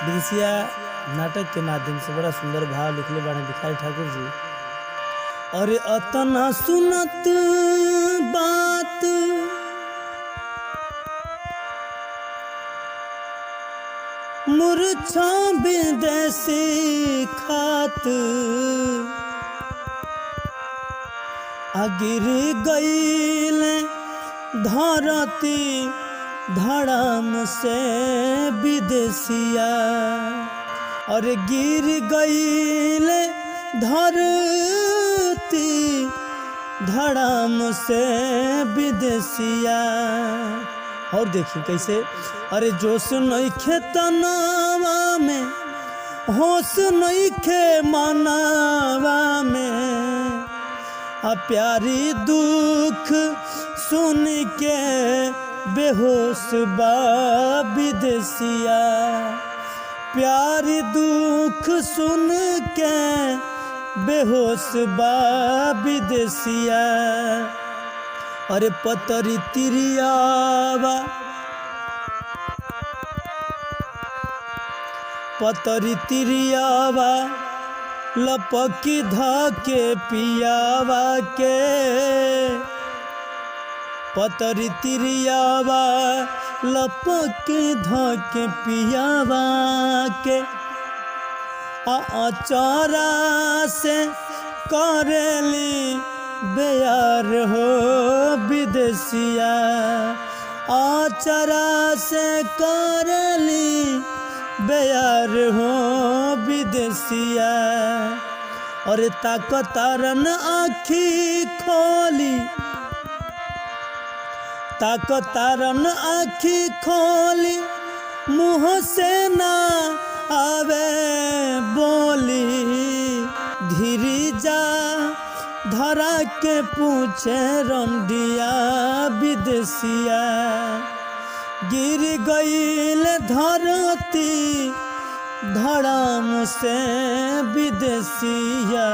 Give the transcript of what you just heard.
विदेशिया नाटक के माध्यम से बड़ा सुंदर भाव लिखले बाड़े भिखारी ठाकुर जी। अरे अतना सुनत बात मूर्छा विदेशी खात गिर गईल धरती धड़म से विदेशिया। और गिर गईल धरती धड़म से विदेशिया। और देखिए कैसे, अरे जोश नइखे तनावा में, होश नइखे मनावा में, प्यारी दुख सुन के बेहोश बा विदेशिया। प्यारी दुख सुन के बेहोश बा विदेशिया। अरे पतरी तिरियावा, पतरी तिरियावा लपकी धके पियावा के। पतरी तिरियावा लपकी धके पियावा के। अचारा से करेली बेयार हो विदेशिया। आचारा से करेली बेयार हो विदेशिया। और ताकतारन आखी खोली, ताकतारन आखी खोली, मुँह से ना आवे बोली। धीरी जा धरा के पूछे रंडिया विदेशिया। गिर गईल धरती धड़म से विदेशिया।